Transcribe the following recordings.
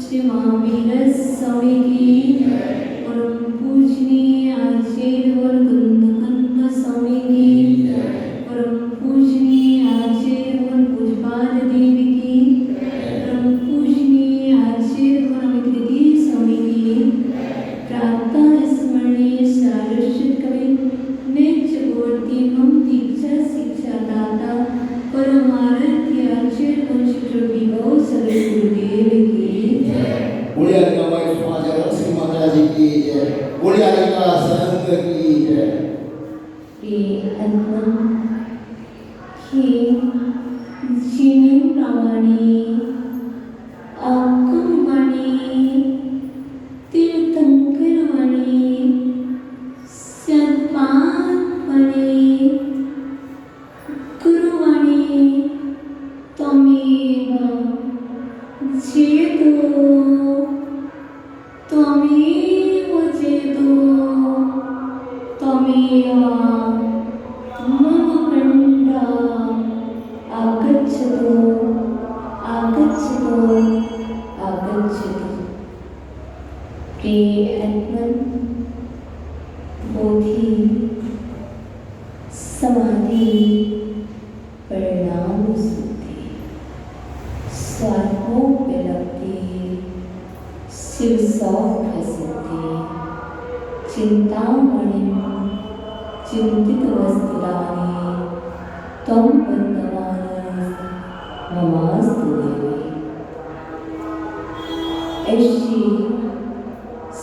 श्री महावीर स्वामी की जिनेन्द्रवाणी आकुवाणी तीर्थंकरवाणी सद्पादवाणी गुरुवाणी त्वमेव जेतो त्वमेव जेतो त्वमेव मम कंडा आगच्छतु आगच्छतु आगच्छतु। प्रिय आत्मन बोधि समाधि परिणाम सिद्धि स्वात्मोपलब्धि शिव सौख्य सिद्धि चिंतामणि चिंतित वस्तुदानि त्वं वन्दमान नमस्तु देवी। ऐसी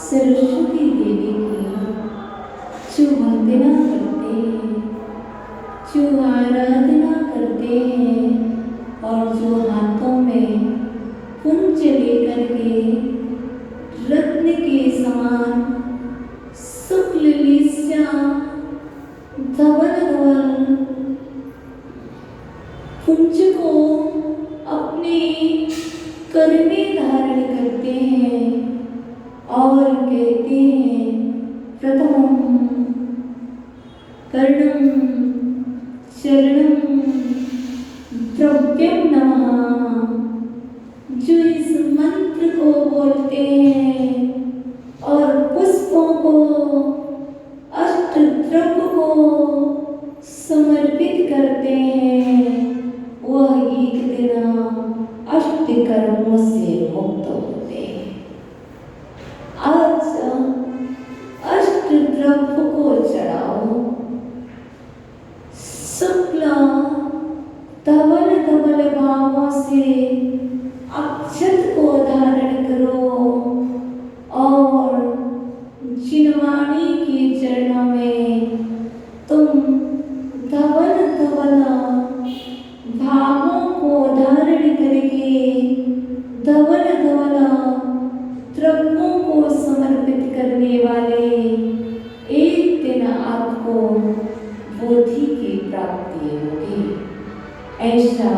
सरस्वती देवी की जो वंदना करते हैं, जो आराधना करते हैं और जो हाथों में पुंज लेकर के रत्न के समान शुक्ल लिस्या धवल धवल पुंज को अपने कर में धारण करते हैं और कहते हैं प्रथमं कर्णं चरणं द्रव्यं नमः। जो इस मंत्र को बोलते हैं और पुष्पों को अष्ट द्रव्य को समर्पित करते हैं, वह एक दिन अष्ट कर्मों से मुक्त होते हैं। आज अष्ट द्रव्य को चढ़ाओ, शुक्ल धवल धवल भावों से अक्षत को धारण करो और जिनवाणी के चरणों में तुम धवल धवल भावों को धारण करके धवल धवल द्रव्यों को समर्पित करने वाले एक दिन आपको बोधि की प्राप्ति होगी। ऐसा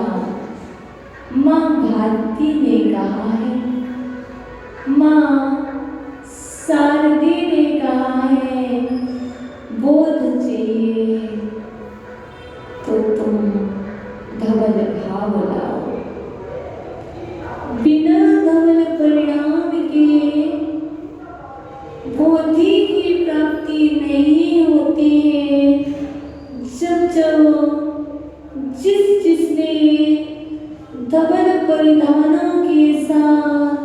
माँ भारती ने कहा है, माँ शारदे ने कहा है, बोध चाहिए तो तुम धवल भाव लाओ। बिना धवल परिणाम के बोधि की प्राप्ति नहीं होती है। जब जिसने धवल परिधानों के साथ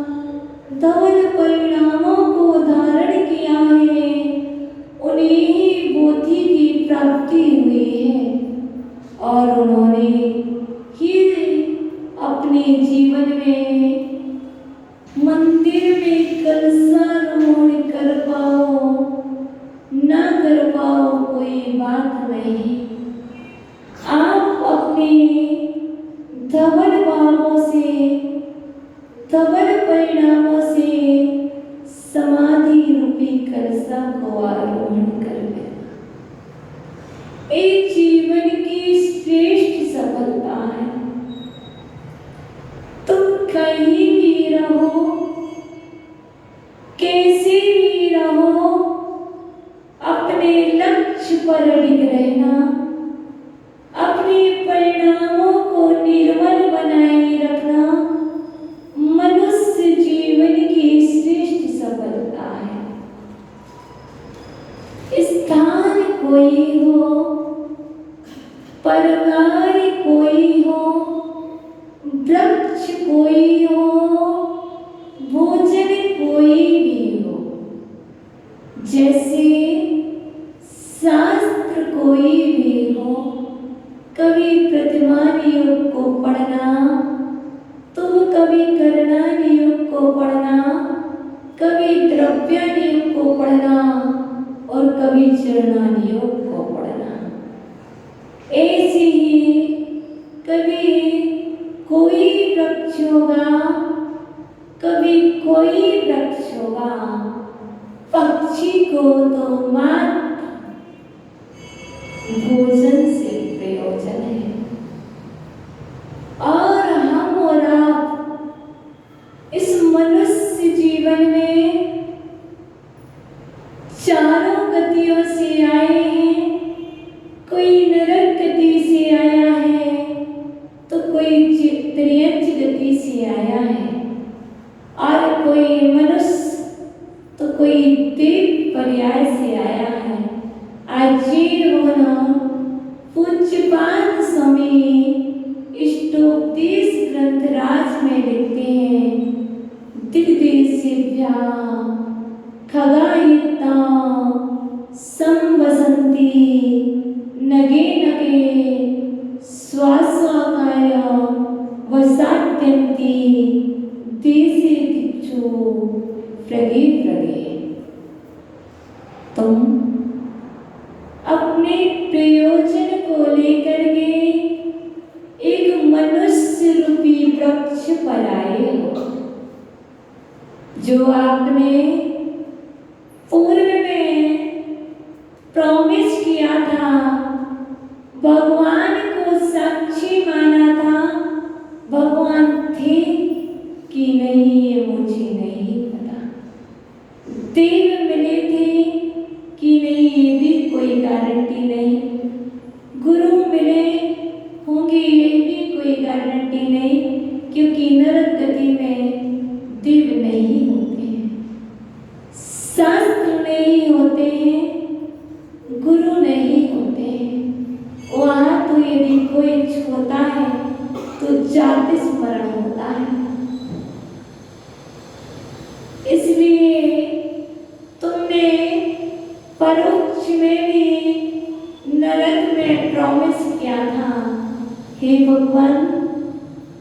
धवल परिणामों को धारण किया है, उन्हें ही बोधि की प्राप्ति हुई है और उन्होंने ही अपने जीवन में मंदिर में कलशारोहण कर पाओ न कर पाओ कोई बात नहीं। आप अपने धवल भावों से धवल परिणामों से समाधि रूपी कलशा को आरोहण कर लेना। एक जीवन की श्रेष्ठ सफलता है। तुम कहीं भी रहो, कैसे भी रहो, अपने लक्ष्य पर अडिग रहना, अपने परिणामों को निर्मल बनाए रखना मनुष्य जीवन की श्रेष्ठ सफलता है। स्थान कोई हो, परिवार कोई हो, वृक्ष कोई हो, भोजन कोई भी हो, जैसे शास्त्र कोई भी हो, कभी प्रतिमान योग को पढ़ना, तो कभी करणान योग को पढ़ना, कभी द्रव्यान योग को पढ़ना और कभी चरणान योग को पढ़ना। ऐसे ही कभी कोई वृक्ष होगा, कभी कोई वृक्ष होगा। पक्षी को तो मात्र भोजन से प्रयोजन है, और हम और आप इस मनुष्य जीवन में चारों गतियों से आए हैं। कोई नरक गति से आया है, तो कोई त्रियंच गति से आया है, और कोई मनुष्य तो कोई देव पर्याय से आया है। आजीर होना पूज्यपाद स्वामी इष्टोपदेश ग्रंथराज में लिखते हैं, दिग्देशेभ्यः खगायिता संवसन्ति नगे नगे स्वास्वाकाय वसाद्यन्ति देशे दिक्षु प्रगे प्रगे। तुम अपने प्रयोजन को लेकर के एक मनुष्य रूपी वृक्ष पर आए हो, जो आपने पूर्व में प्रॉमिस किया था, भगवान को साक्षी माना था। भगवान थे कि नहीं ये मुझे नहीं पता, देव मिले थे कि नहीं ये भी कोई गारंटी नहीं, गुरु मिले होंगे ये भी कोई गारंटी नहीं, क्योंकि नरक गति में दिव्य नहीं होते हैं, शास्त्र नहीं होते हैं, गुरु नहीं होते हैं। वहाँ तो यदि कोई होता है तो जाति स्मरण होता है। इसलिए तुमने परोक्ष में भी नरक में प्रॉमिस किया था, हे भगवान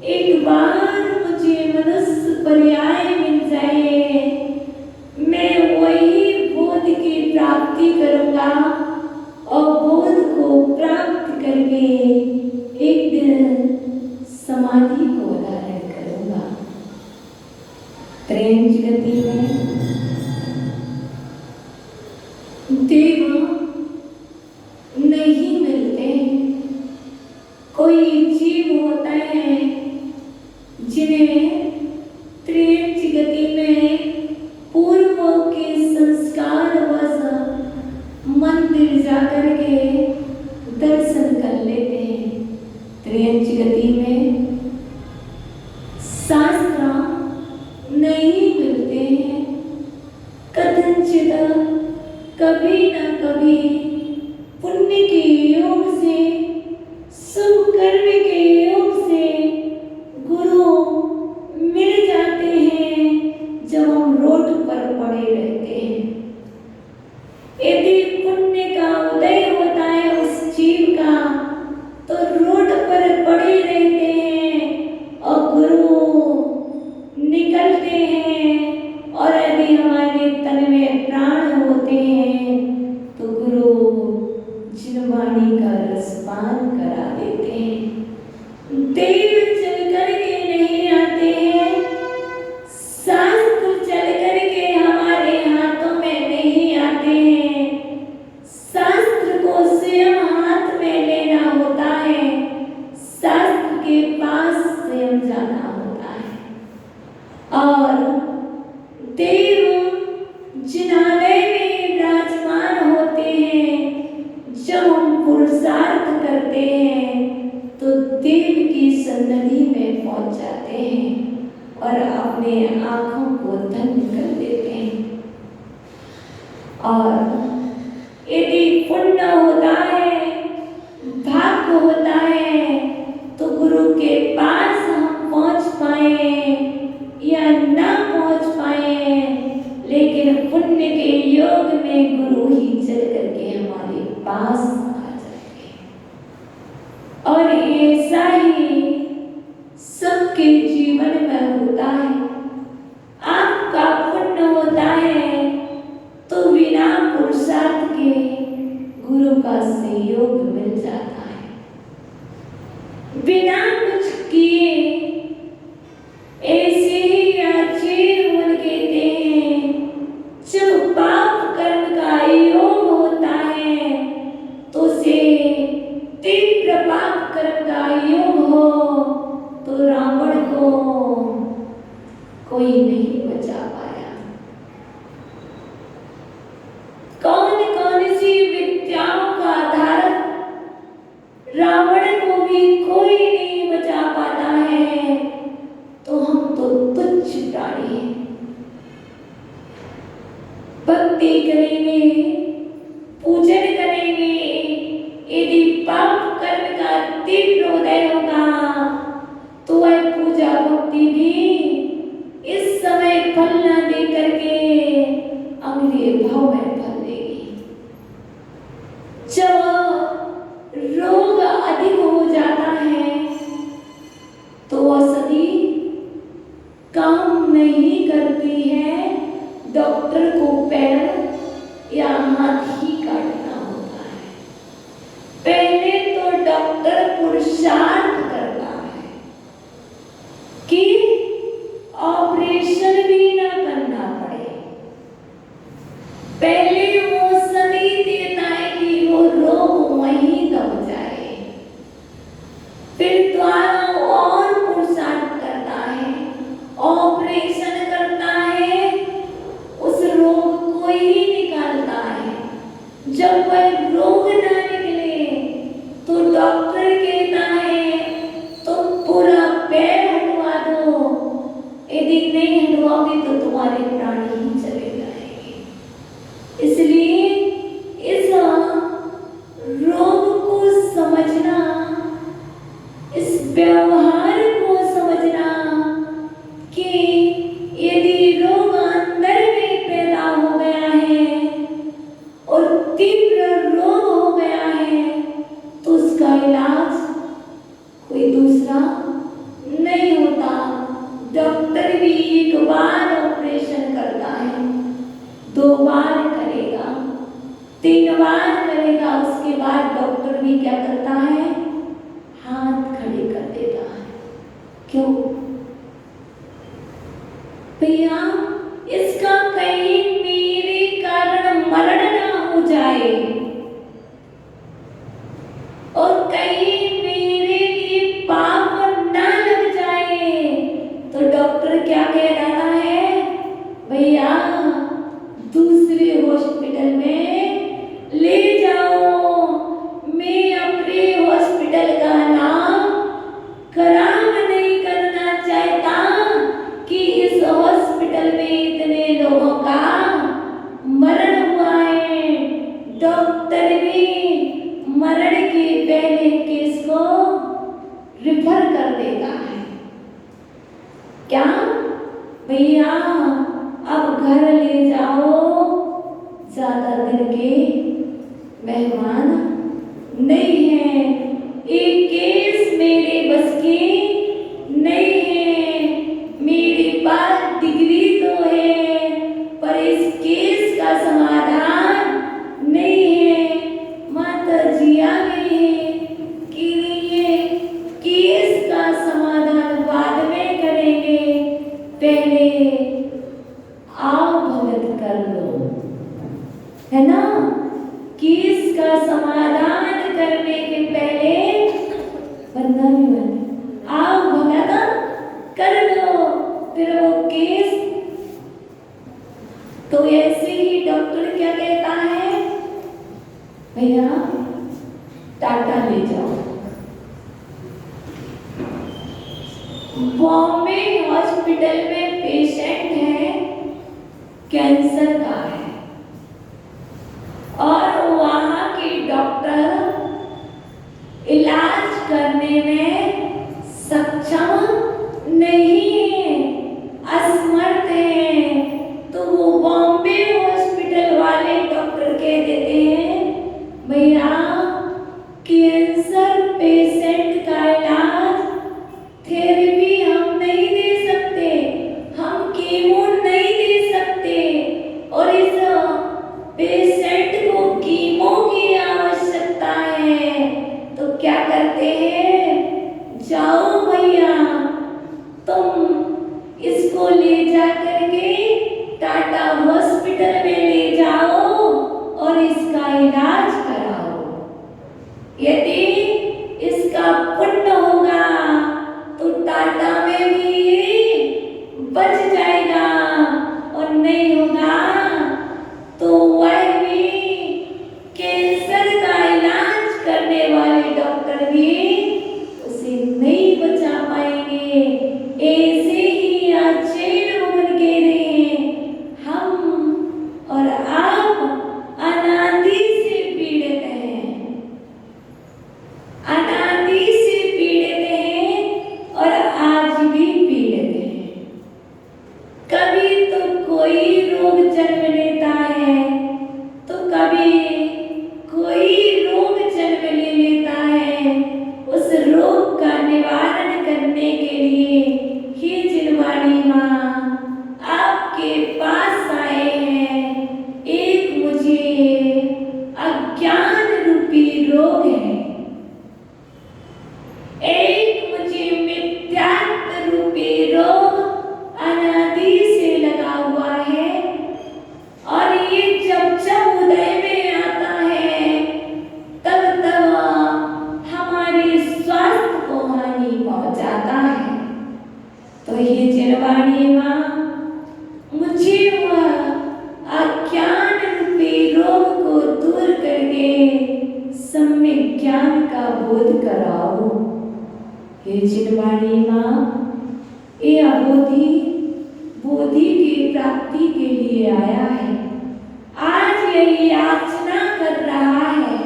एक बार मुझे मनुष्य पर्याय मिल जाए, मैं वही बोध की प्राप्ति करूंगा, और बोध को प्राप्त करके एक दिन समाधि को धारण करूंगा। त्रियंच गति में देव नहीं मिलते। कोई जीव होता है जिन्हें त्रियंच गति में पूर्वों के संस्कार वश मंदिर जाकर के दर्शन कर लेते हैं। त्रियंच गति में शास्त्र नहीं मिलते हैं। कथनचित कभी न कभी पुण्य के योग से, शुभ कर्म के योग से गुरु मिल जाते हैं, जब हम रोड पर पड़े रहते हैं। यदि पुण्य का उदय होता है उस जीव का, तो रोड पर पड़े रहते हैं और गुरु निकलते हैं, और यदि हमारे तन में प्राण होते हैं तो गुरु जिनवाणी का रसपान करा देते हैं। देव चल करके नहीं आते हैं, शास्त्र चल करके हमारे हाथों में नहीं आते हैं। शास्त्र को स्वयं हाथ में लेना होता है, शास्त्र के पास स्वयं जाना होता है। और देव जिनालय में विराजमान होते हैं। जब हम पुरुषार्थ करते हैं तो देव की सन्निधि में पहुंच जाते हैं और अपने आंखों को धन्य कर देते हैं। और यदि पुण्य होता है, भाग्य होता है, तो गुरु के पास हम पहुंच पाए या ना पहुंच पाए, लेकिन पुण्य के योग में गुरु ही चल करके हमारे पास आ जाते हैं। और ऐसा ही सबके जीवन में होता है। आपका पुण्य होता है तो बिना पुरुषार्थ के गुरु का सहयोग मिल जाता है। बिना कुछ किए तो औषधि काम नहीं करती है, डॉक्टर को पैर या हाथ ही काटना होता है। पहले तो डॉक्टर पुरुषार्थ करता है कि ऑपरेशन भी ना करना पड़े। पहले वो औषधि देता है कि वो रोग वहीं दब जाए, फिर द्वारा और पुरुषार्थ करता है, ऑपरेशन करता है, उस रोग को ही निकालता है। जब वह रोग ना निकले तो डॉक्टर कहता है तुम पूरा पैर हटवा दो, यदि नहीं हटवाओगे तो तुम्हारे प्राण ही चले जाएंगे। इसलिए इस रोग को समझना, इस व्यवहार को समझना कि यदि रोग अंदर में पैदा हो गया है और तीव्र रोग हो गया है तो उसका इलाज कोई दूसरा नहीं होता। डॉक्टर भी एक बार ऑपरेशन करता है, 2 बार करेगा, 3 बार करेगा, उसके बाद डॉक्टर भी क्या करता है, हाथ खड़े कर देता है। क्यों भैया? इसका कहीं मेरे कारण मरण ना हो जाए और कहीं मेरे लिए पाप ना लग जाए। तो डॉक्टर क्या कह रहा है, भैया दूसरे हॉस्पिटल में ले जाओ। मैं अपने हॉस्पिटल का नाम खराब नहीं करना चाहता कि इस हॉस्पिटल में इतने लोगों का मरण हुआ है। डॉक्टर भी मरण के पहले केस को रिफर कर देता है। क्या भैया अब घर ले जाओ, ज्यादा दिन के मेहमान नहीं है, एक केस मेरे बस की नहीं है। मेरे पास डिग्री तो है पर इस केस का समाधान नहीं है। माता जी आ गई है कि ये केस का समाधान बाद में करेंगे, पहले आओ भगत कर लो, है ना। केस का समाधान करने के पहले बंदा भी बने, आओ भगत कर लो, फिर वो केस। तो ऐसे ही डॉक्टर क्या कहता है, भैया टाटा ले जाओ। बॉम्बे हॉस्पिटल में पेशेंट है, कैंसर का है, और वहां के डॉक्टर इलाज करने में सक्षम नहीं है, असमर्थ है। तो वो बॉम्बे हॉस्पिटल वाले डॉक्टर कह देते हैं, भैया कैंसर पेशेंट का इलाज थेरेपी हम नहीं दे सकते, हम कीमो नहीं दे सकते, और इस पेशेंट को कीमो की आवश्यकता है। तो क्या करते हैं, जाओ भैया तुम तो हे जिनवाणी माँ, मुझे वह अज्ञान रूपी रोग को दूर करके सम्यक ज्ञान का बोध कराओ। हे जिनवाणी माँ, ये अबोधी बोधि की प्राप्ति के लिए आया है। आज ये याचना कर रहा है,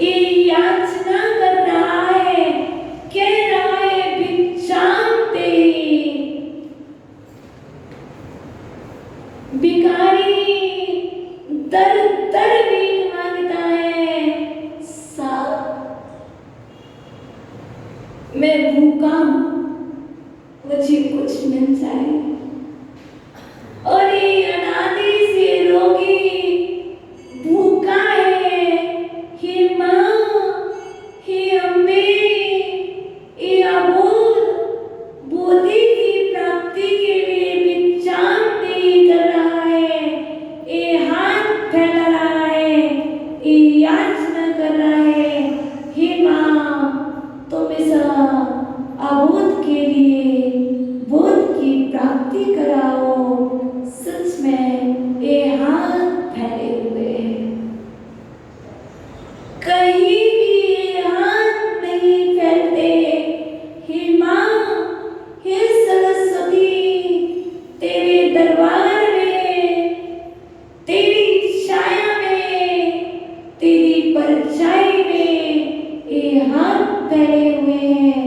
ये याचना कर रहा है, कह रहा है भिक्षाम देहि। भिखारी दर दर भीख मांगता है, साहब मैं भूखा हूं, मुझे कुछ मिल जाए। और ये अनादि से रोगी भूखा है। हे माँ, हे अम्बे, ये अबोध बोधि की प्राप्ति के लिए भिक्षाम देहि कर रहा है। ये हाथ फैला रहा है, ये याचना कर रहा है, हे माँ तुम इस अबोध के लिए बोध की प्राप्ति कराओ। सच में ये हाथ फैले हुए हैं, कहीं भी ये हाथ नहीं फैलते। हे माँ, हे सरस्वती, तेरे दरबार में, तेरी छाया में, तेरी परछाई में ये हाथ फैले हुए हैं।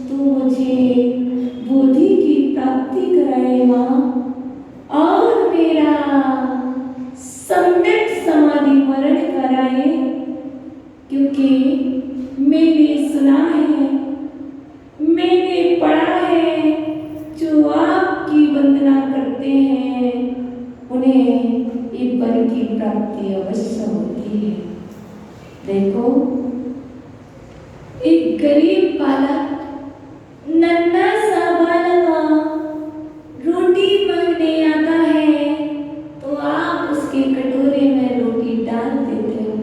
तू मुझे बोधि की प्राप्ति कराए माँ, और मेरा सम्यक समाधि मरण कराए। क्योंकि मैंने सुना है, मैंने पढ़ा है, जो आपकी वंदना करते हैं उन्हें ये वर की प्राप्ति अवश्य होती है। देखो, एक गरीब बालक, नन्हा सा बालक रोटी मांगने आता है, तो आप उसके कटोरे में रोटी डाल देते हो।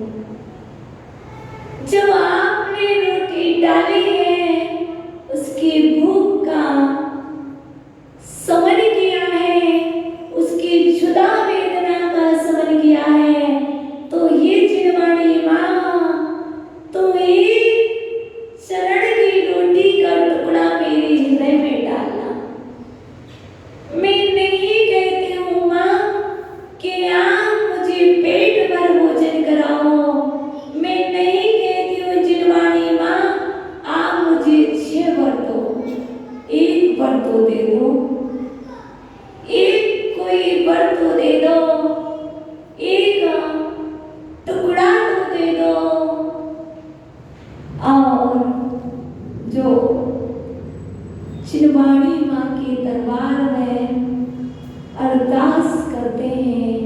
जब आपने रोटी डाली है, उसकी भूख का समझ किया है, उसकी क्षुधा वेदना का समझ किया है, तो ये जिनवाणी माँ, तुम एक चरण की रोटी का टुकड़ा मेरे हृदय में डालना। मैं नहीं कहती हूँ माँ कि आप मुझे पेट भर भोजन कराओ। मैं नहीं कहती हूँ जिनवाणी माँ, आप मुझे 6 वर दो, 1 वर तो दे दो, एक कोई वर तो दे दो, एक टुकड़ा तो दे दो। और जो जिनवाणी माँ के दरबार में अरदास करते हैं,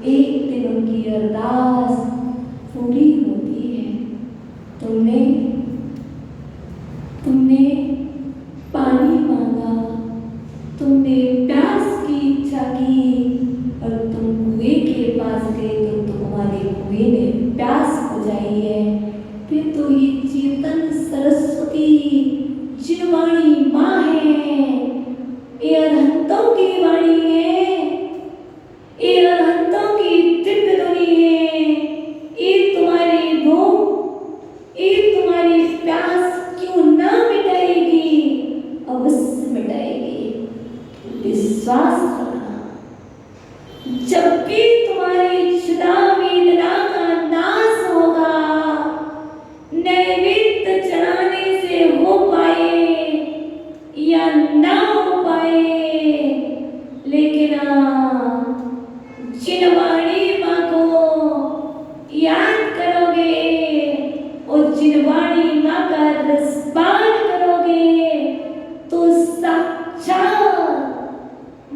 एक दिन उनकी अरदास पूरी होती है। तुमने पानी मांगा, तुमने प्यास की इच्छा की, और तुम कुएं के पास गए तो तुम्हारे कुएं ने प्यास बुझाई है। फिर तो ये चेतन सरस्वती जिनवाणी माँ है, ये अरहंतों की वाणी है, ये अरहंतों की दिव्य ध्वनि है। ये तुम्हारी भूख, ये तुम्हारी प्यास क्यों ना मिटाएगी? अवश्य मिटाएगी, विश्वास करना। जब भी तुम्हारी क्षुधा वेदना का नाश होगा, नैवेद्य चढ़ाने से हो पाए या ना हो पाए, लेकिन जिनवाणी माँ को याद करोगे और जिनवाणी माँ का रसपान करोगे, तो साक्षात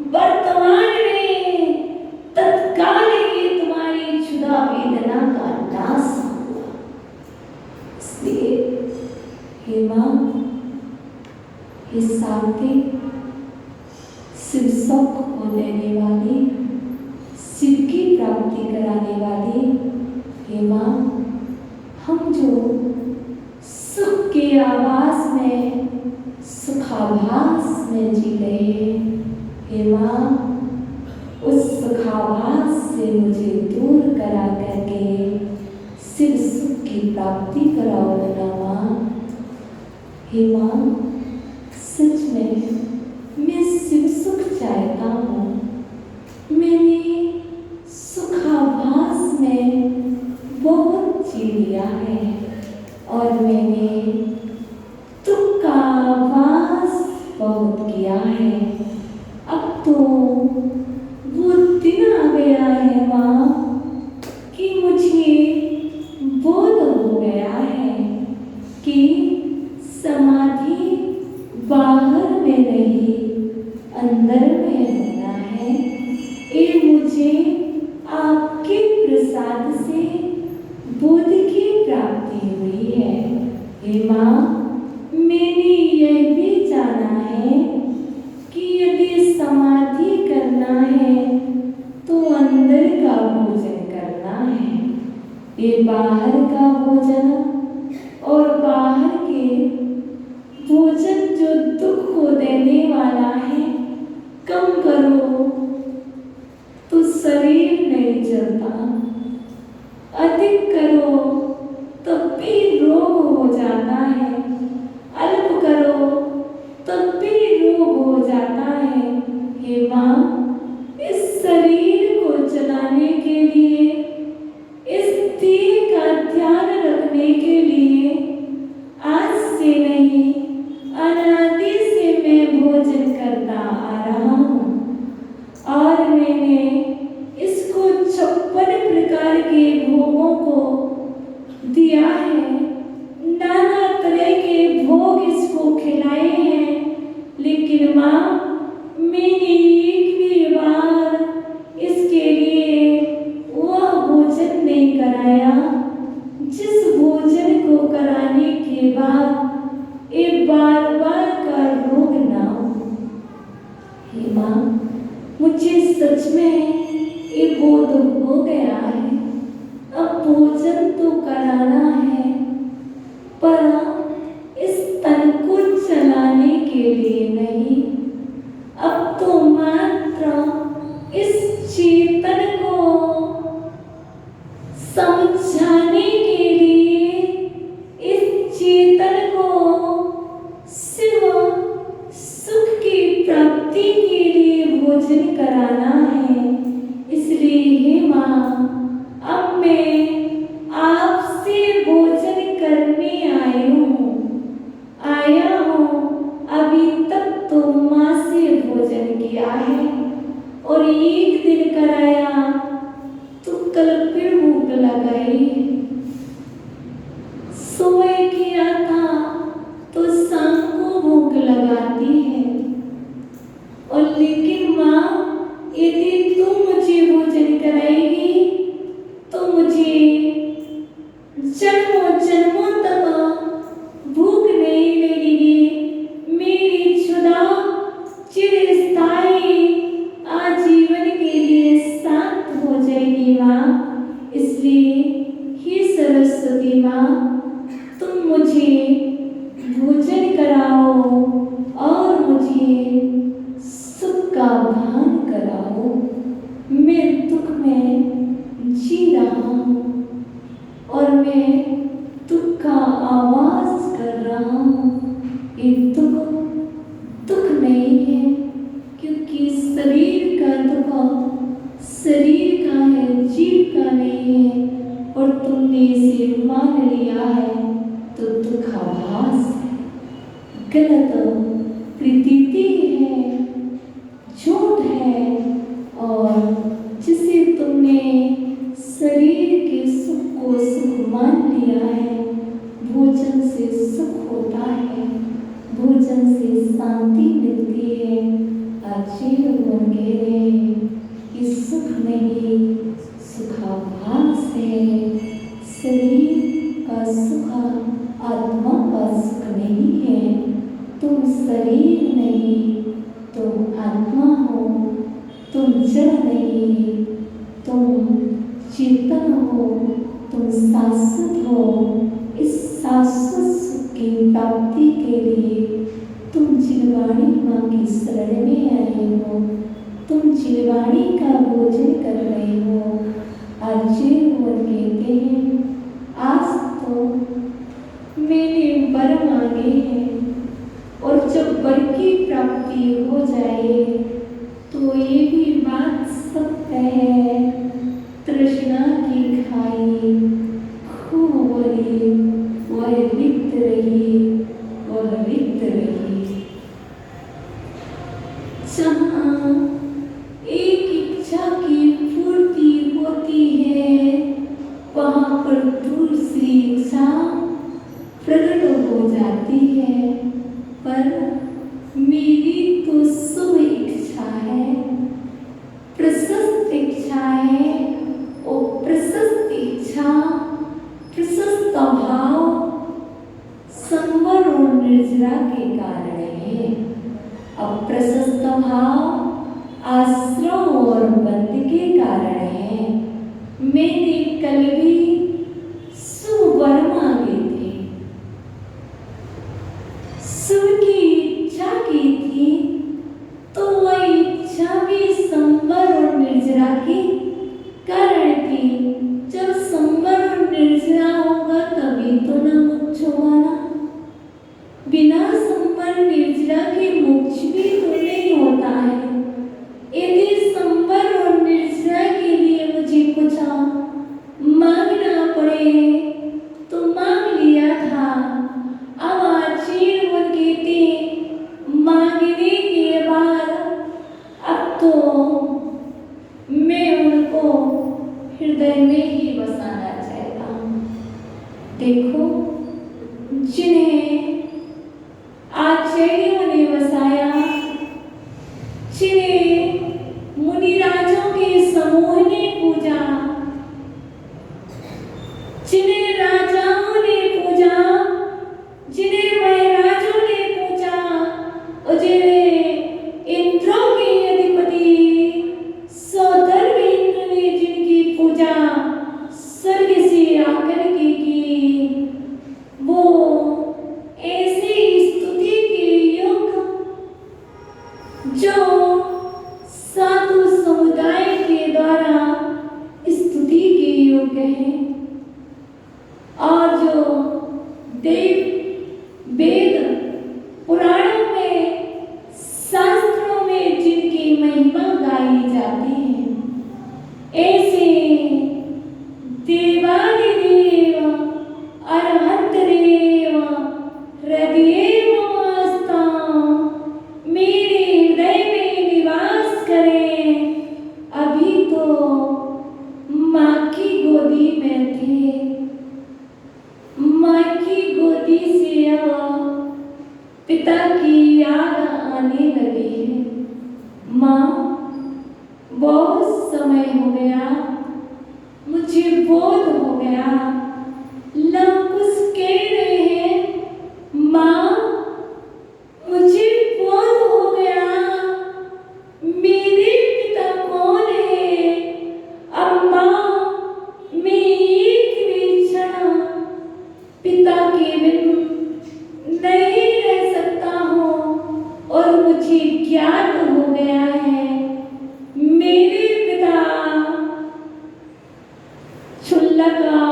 वर्तमान में तत्काल ही तुम्हारी क्षुधा वेदना का नाश होगा। इसलिए हे माँ, हे शांति, शिव सुख को देने वाली, शिव की प्राप्ति कराने वाली, हे माँ, हम जो सुख के आवास में सुखा सुखाभास में जी रहे। हे माँ, उस सुखाभास से मुझे दूर करा करके शिव सुख की प्राप्ति कराओ ना माँ। हे माँ, सच में मैं शिव सुख चाहता हूँ। मैंने सुखाभास में बहुत जी लिया है और मैंने दुख का आभास बहुत किया है। अब तो वो दिन आ गया है माँ कि मुझे बोध हो गया है कि समाधि बाहर में नहीं अंदर में होना है। ये मुझे आपके प्रसाद से बोध की प्राप्ति हुई है। हे माँ, मैंने यह भी जाना है कि यदि समाधि करना है तो अंदर का भोजन करना है। ये बाहर का भोजन और बाहर के भोजन जो दुख को देने वाला है कम करो तो शरीर नहीं चलता, अधिक करो तब भी रोग हो जाता है, अल्प करो तब भी रोग हो जाता है। हे माँ, इस शरीर को चलाने के लिए, इस देह का ध्यान रखने के लिए आज से नहीं अनादि से मैं भोजन करता आ रहा हूँ और मैंने इसको 56 प्रकार के भोगों को दिया है। नाना तरह के भोग इसको खिलाए हैं, लेकिन माँ मैंने एक भी बार इसके लिए वह भोजन नहीं कराया जिस भोजन को कराने के बाद ये बार बार का रोग ना हो। हे माँ, मुझे सच में ये बोध हो गया है। अब भोजन तो कराना है पर इस तन को चलाने के लिए नहीं। अब तो मात्र इस चेतन को समझाने के लिए, इस चेतन को शिव सुख की प्राप्ति के लिए भोजन कराना है। इसलिए हे माँ, अब मैं आपसे भोजन करने आया हूँ। अभी तक तो माँ से भोजन किया है और एक दिन कराया तो कल फिर भूख लगाई। सुबह किया था तो शाम को भूख लगाती है। और लेकिन माँ, यदि तुम मुझे भोजन कराएगी तो मुझे जन्मों जन्मों तक भूख नहीं लगेगी। मेरी क्षुधा चिरस्थायी आजीवन के लिए शांत हो जाएगी माँ। इसलिए हे सरस्वती माँ, तुम मुझे भोजन कराओ और मुझे सुख का भान कराओ। मैं दुख में जी रहा हूँ और मैं दुख का आवाज कर रहा हूँ। ये दुख नहीं है, क्योंकि शरीर का दुख शरीर का है, जीव का नहीं है। और तुमने इसे मान लिया है तो दुख आभास है, गलत प्रतीति है, झूठ है। और जिसे तुमने शरीर के सुख को सुख मान लिया है, भोजन से सुख होता है, भोजन से शांति मिलती है। आजीव मन कह रहे हैं कि सुख नहीं, सुखाभास है। शरीर का सुख आत्मा का सुख नहीं है। तुम शरीर नहीं, तुम आत्मा हो। तुम जड़ नहीं, तुम चेतन हो, तुम शाश्वत हो। इस शाश्वत सुख की प्राप्ति के लिए तुम जिन शरण में आए हो, तुम चिलवाड़ी का भोजन कर रहे हो। अर्जुन कहते हैं, आज तो मैंने वर मांगे हैं, और जब वर की प्राप्ति हो जाए तो ये भी बात सत्य है, तृष्णा की खाई खूब भरी, वह रिक्त रही, वह रिक्त रही। जहाँ एक इच्छा की पूर्ति होती है, वहाँ पर दूसरी इच्छा प्रकट हो जाती है। पर मेरी तो शुभ इच्छा है, प्रशस्त इच्छा है, और प्रशस्त इच्छा, प्रशस्त भाव संवर और निर्जरा के कारण है। अब प्रशस्त भाव आश्रम और बंद के कारण है। मैंने कल भी शुभ वर मांगे थे, शुभ की इच्छा की थी, तो वह इच्छा भी संवर और निर्जरा के कारण थी। जब संवर और निर्जरा होगा तभी तो न मोक्ष होगा ना। बिना संवर निर्जरा के मोक्ष भी तो नहीं होता है। यदि संवर और निर्जरा के लिए मुझे कुछ मांगना पड़े तो मांग लिया था। अब आजीवन कहते मांगने के बाद अब तो मैं उनको हृदय में ही बसाना चाहता हूँ। देखो, जिन्हें आचार्यों ने बसाया, जिन्हें मुनिराजों के समूह ने पूजा, जिन्हें राजाओं ने पूजा, जिन्हें महाराजों ने पूजा, और जिन्हें इंद्रों के अधिपति सौदर इंद्र ने जिनकी पूजा स्वर्ग से आकर के की, वो ऐसे स्तुति के योग जो साधु समुदाय के द्वारा स्तुति के योग्य है, और जो देव वेद पुराणों में शास्त्रों में जिनकी महिमा गाई जाती है, ऐसे देवादिदेव अरहंतदेव हृदयेवास्ता मेरे हृदय में निवास करें। अभी तो माँ की गोदी में थे, माँ की गोदी से अब पिता की याद आने लगी है। माँ, बहुत समय हो गया, मुझे बोध हो गया, लोग कुछ कह रहे हैं, माँ मुझे बोध हो गया, मेरे पिता कौन है। अब माँ, मैं एक भी क्षण पिता के बिन नहीं रह सकता हूँ, और मुझे ज्ञात हो गया है मेरे पिता क्षुल्लका,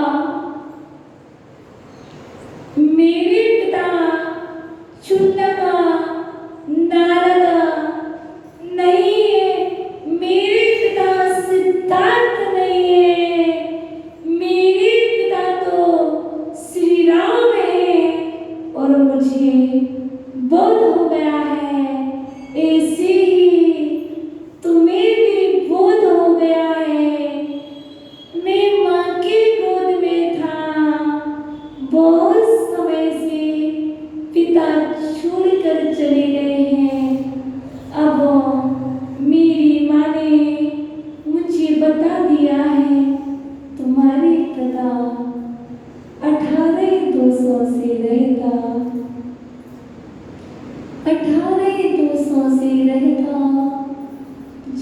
मेरे पिता क्षुल्लका नारद नहीं है, मेरे पिता सिद्धार्थ नहीं है, मेरे पिता तो श्री राम है, और मुझे बोध हो गया है। ऐसे ही तुम्हें भी बोध हो गया है। मैं माँ की गोद में था, बहुत समय से पिता छोड़कर चले गए हैं। अब मेरी माँ ने मुझे बता दिया है, तुम्हारे पिता 18,200 से रहता, 18,200 से रहता,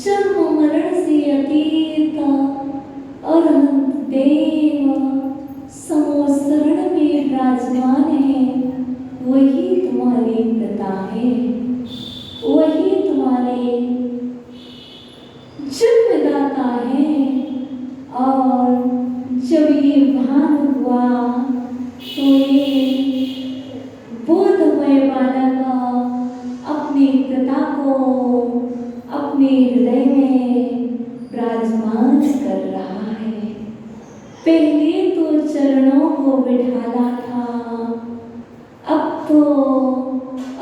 जन्म मरण से अतीत और देव समोसरण में विराजमान है। वही तुम्हारे पिता है, वही तुम्हारे अपने हृदय में विराजमान कर रहा है। पहले तो चरणों को बिठाला था, अब तो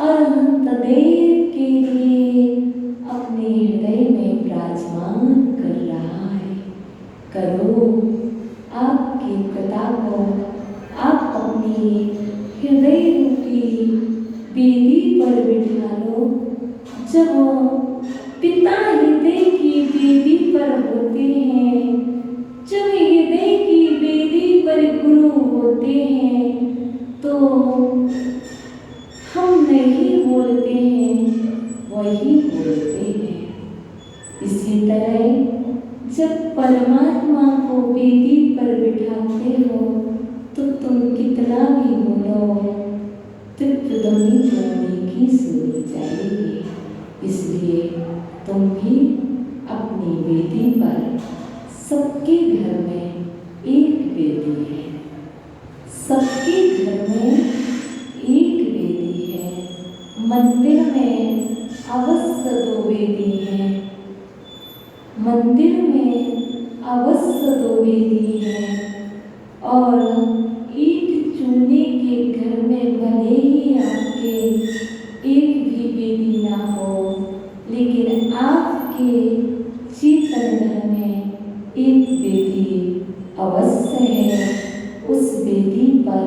अनंत देव के लिए अपने हृदय में विराजमान कर रहा है। करो, आपके पिता को आप अपनी हृदय रूपी वेदी पर बिठा लो। जब पिता हृदय की वेदी पर होते हैं, जब हृदय की वेदी पर गुरु होते हैं, तो हम नहीं बोलते हैं, वही बोलते हैं। इसी तरह जब परमात्मा को वेदी पर बिठाते हो तो तुम कितना भी बोलो, तृप्त ध्वनि की सुनी जाएगी। इसलिए तुम भी अपनी वेदी पर, सबके घर में एक वेदी है, सबके घर में एक वेदी है। मंदिर में अवश्य दो वेदी है, मंदिर में अवश्य दो वेदी है, और ईंट चूने के घर में भले ही आपके एक भी वेदी ना हो, लेकिन आपके चेतन घर में एक वेदी अवश्य है। उस वेदी पर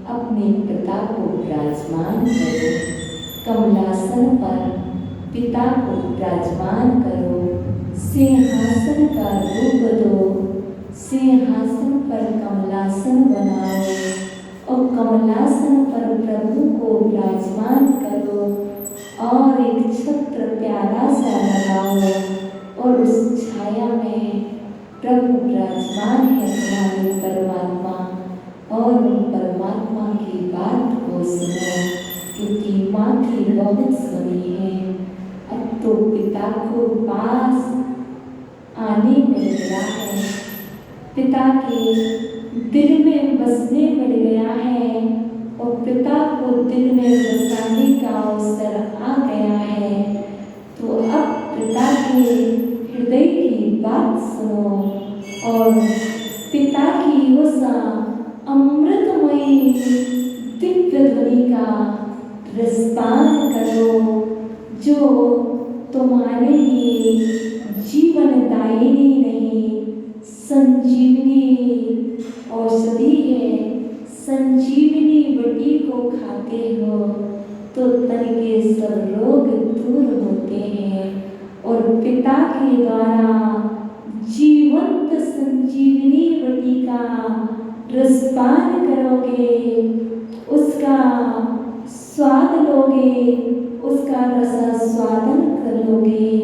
अपने पिता को विराजमान करो, कमलासन पर पिता को विराजमान करो, सिंहासन का रूप दो, सिंहासन पर कमलासन बनाओ और कमलासन पर प्रभु को विराजमान करो और एक छत्र प्यारा सा लगाओ और उस छाया में प्रभु विराजमान है, तुम्हारे परमात्मा। और उन परमात्मा की बात को सुनो, क्योंकि माँ की बहुत सुनी है। अब तो पिता को पास आने मिल गया है, पिता के दिल में बसने मिल गया है और पिता को दिल में बसाने का अवसर आ गया है। तो अब पिता के हृदय की बात सुनो और पिता की उस अमृतमयी दिव्य ध्वनि का रसपान करो, जो तुम्हारे लिए जीवनदायिनी नहीं, संजीवनी औषधि है। संजीवनी बटी को खाते हो तो तन के सब रोग दूर होते हैं और पिता के द्वारा जीवंत संजीवनी बटी का रसपान करोगे, उसका स्वाद लोगे, उसका रसास्वादन कर लोगे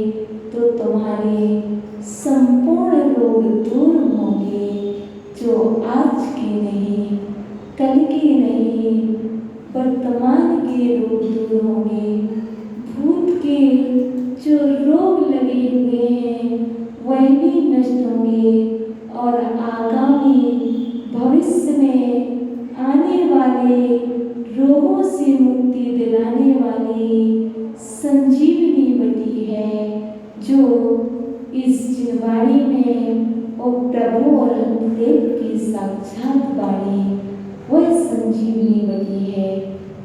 तो तुम्हारे संपूर्ण रोग दूर होंगे, जो आज के नहीं, कल के नहीं, वर्तमान के रोग दूर होंगे। भूत के जो रोग लगे हुए हैं वह भी नष्ट होंगे और आगामी भविष्य में आने वाले रोगों से मुक्ति दिलाने वाली संजीवनी बटी है, जो इस जिनवाणी में और प्रभु और देव की साक्षात वाणी वह संजीवनी बटी है,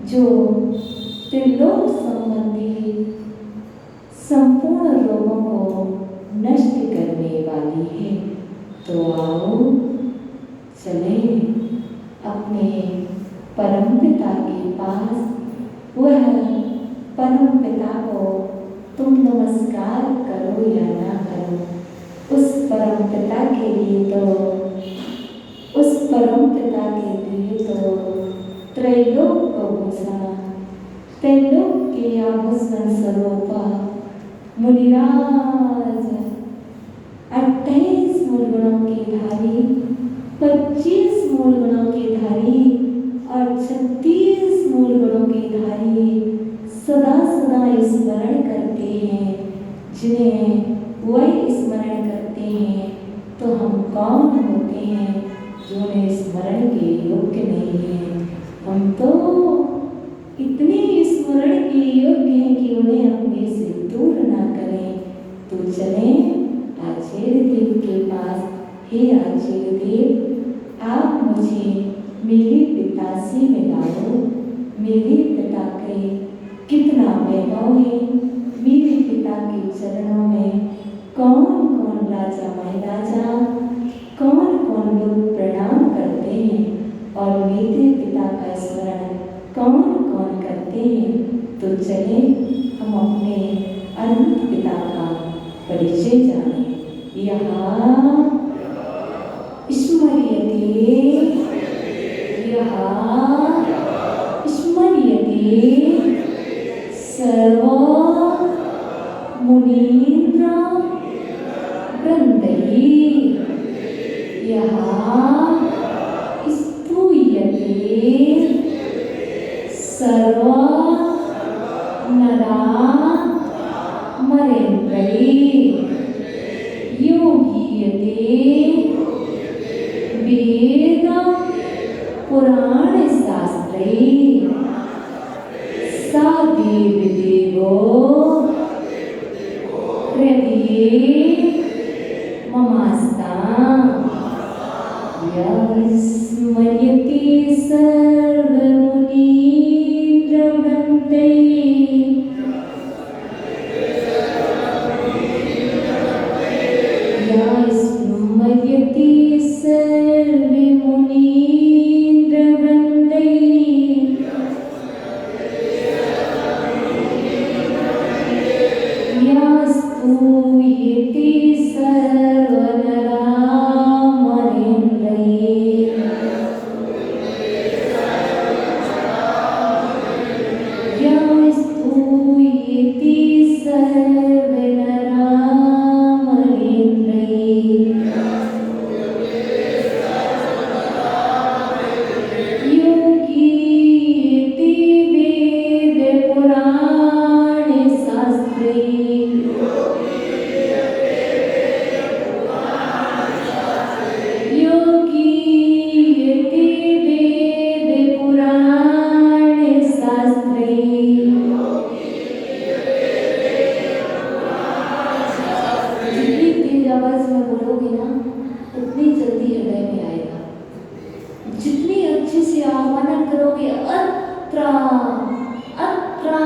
जो त्रिलोक संबंधी संपूर्ण रोगों को नष्ट करने वाली है। तो आओ चले अपने परम पिता के पास। वह परम पिता को तुम नमस्कार करो या ना करो, उस परम पिता के लिए तो, उस परम पिता के लिए तो त्रैलोक को भूषण, त्रैलोक के आभूषण स्वरूप मुनिराज 28 मूल गुणों के धारी, 25 मूल गुणों के धारी और 36 मूल गुणों के धारी सदा सदा स्मरण करते हैं। जिन्हें वह स्मरण करते हैं तो हम कौन होते हैं जो उन्हें स्मरण के योग्य नहीं है। हम तो इतने स्मरण के योग्य हैं कि उन्हें अपने से दूर ना करें। तो चले आचार्य देव के पास। हे आचार्य देव, आप मुझे मेरे पिता से मिलाओ। मेरे पिता के कितना वैभव है। मेरे पिता के चरणों में कौन कौन राजा महाराजा, कौन कौन लोग प्रणाम करते हैं और मेरे पिता का स्मरण कौन कौन करते हैं। तो चले हम अपने अनंत पिता का परिचय जाने। यहाँ स्मर्यते, यहाँ स्मर्यते सर्व मुनीन्द्र वृंदैः। यहाँ स्तूयते सर्व नरा मरेन्द्रैः। योगीयते वेद पुराण शास्त्रैः। स देवदेवो हृदये ममास्ता। यः स्मर्यते सर्वमुनीन्द्रवृन्दैः। यः स्मर्यते सर्वमुनीन्द्रवृन्दैः। यः स्तूयते सर्वनरा मरेन्द्रैः। यः स्तूयते सर्वनरा मरेन्द्रैः। योगीयते वेद पुराण शास्त्रैः। योगीयते वेद पुराण शास्त्रैः। जितनी तेज आवाज में बोलोगे ना उतनी जल्दी हृदय में आएगा। जितनी अच्छे से आह्वान करोगे अत्रा अत्रा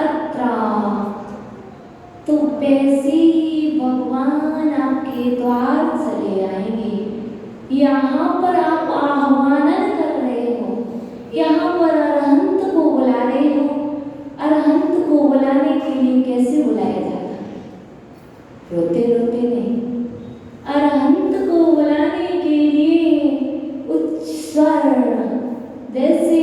अत्रा, तो वैसे ही भगवान आपके द्वार चले आएंगे। यहाँ पर आप आह्वान कर रहे हो, यहाँ पर अरहंत को बुला रहे हो। अरहंत को बुलाने के लिए कैसे बुलाया जाता है? रोते रोते नहीं। अरहंत को बुलाने के लिए उच्च स्वर, जैसे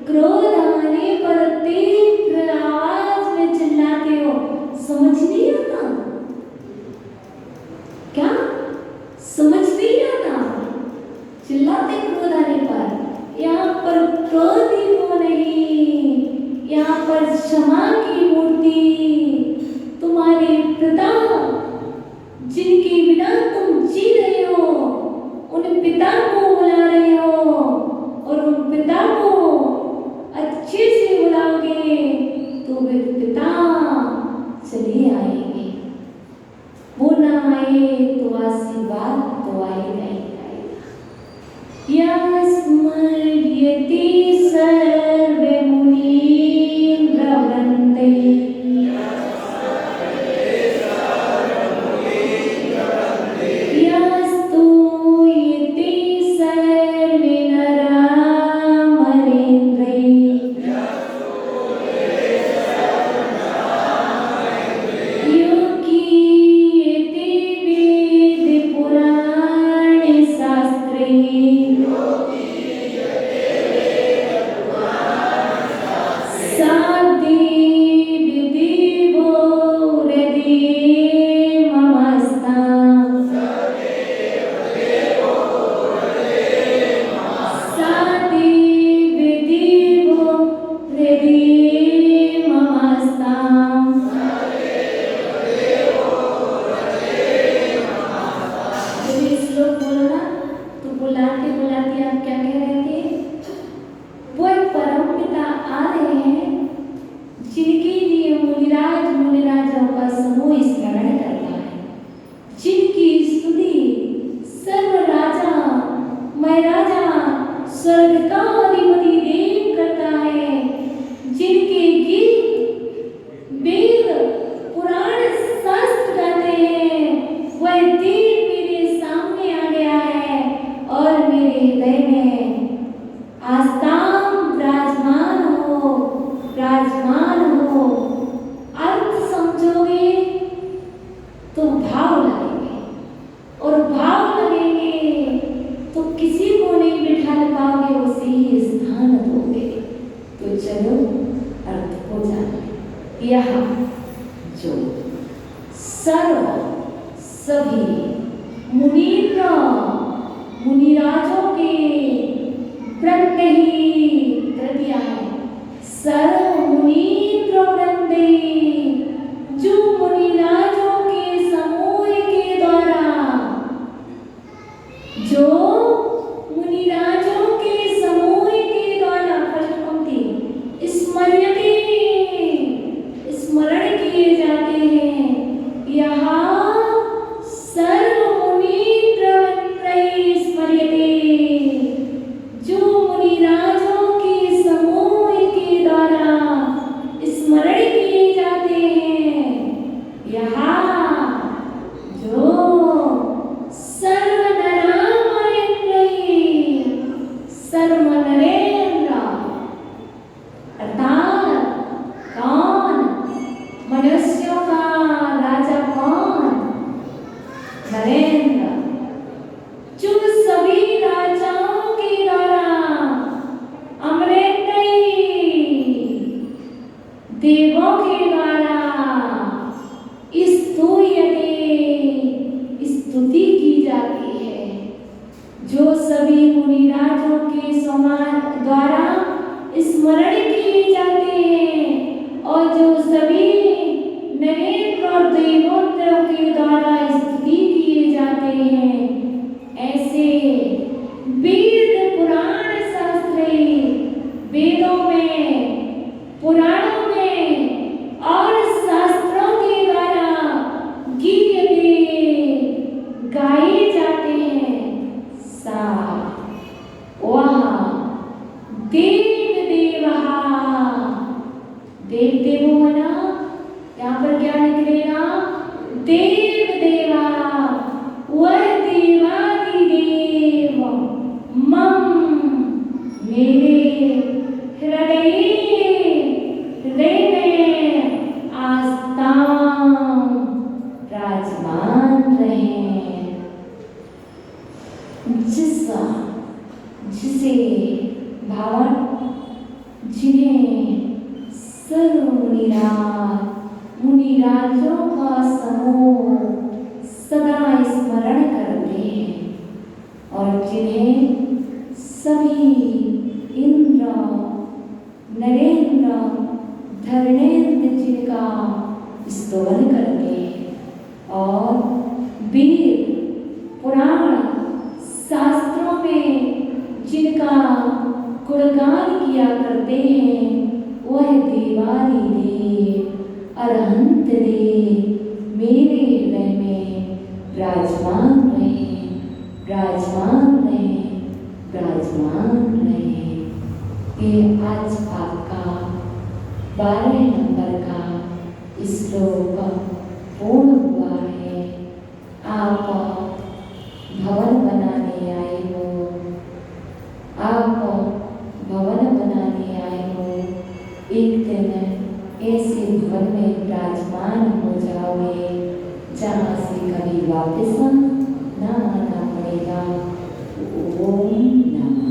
क्रोध आने पर तीव्र आवाज में चिल्लाते हो, समझ नहीं आता क्या? समझ नहीं आता? चिल्लाते क्रोध आने पर। यहाँ पर क्रोधी हो नहीं, यहाँ पर क्षमा की मूर्ति तुम्हारे पिता, जिनके बिना तुम जी रहे हो, उन पिता को बुला रहे हो। और उन पिता को अच्छे से बुलाओगे तो वे पिता चले आएंगे। वो ना आए तो आशीर्वाद तो आएगा ही आएगा। यः स्मर्यते सर्वमुनीन्द्रवृन्दैः। यह जो सर्व सभी मुनीन्द्र मुनिराजों के वृंद ही तृतीया है। सर्व मुनीन्द्र वृंदे जो मुनिराजों के समूह के द्वारा जो मुनिराजों के समूह के द्वारा फर्स्ट पंक्ति स्मर्यते स्मरण किए जाते हैं। यहाँ सर्व मुनीन्द्र वृंदै स्मर्यते जो मुनिराजों के समूह के द्वारा स्मरण किए जाते हैं। यहाँ जो सर्व नरामरेन्द्रै सर्व नरेन्द्र अर्थात कौन मनुष्यों का राजा कौन नरेंद्र जो सभी राजाओं के द्वारा अमरेन्द्रै देवों के द्वारा स्तूयते स्तुति की जाती है। जो सभी मुनिराजों के समान द्वारा स्मरण किए जाते हैं और जो सभी नरेंद्र और देवोत्तरों के द्वारा स्तुति किए जाते हैं। ऐसे वेद पुराण शास्त्र वेदों में पुराणों में और शास्त्रों के द्वारा गीयते गाए जाते हैं। सा वह देव देवहा देव देवो मना यहाँ पर क्या निकलेगा देव देवा वह देवादिदेव मम मेरे हृदय में आस्था राजमान रहे। जिसे भावन जिन्हें सर्व मुनिराजों का समूह सदा स्मरण करते हैं और जिन्हें सभी इंद्र नरेंद्र धर्मेंद्र जिनका स्तवन करते हैं और वेद पुराण शास्त्रों में जिनका गुणगान किया करते हैं वह देवादिदेव अरहंत देव मेरे हृदय में विराजमान रहे विराजमान रहे विराजमान रहे। ये आज आपका 12 नंबर का श्लोक पूर्ण हुआ है। आप भवन बनाने आए हो, आप भवन बनाने आए हो, एक दिन ऐसे भवन में विराजमान हो जाओगे जहाँ से कभी वापस ना आना पड़ेगा। ओम नमः।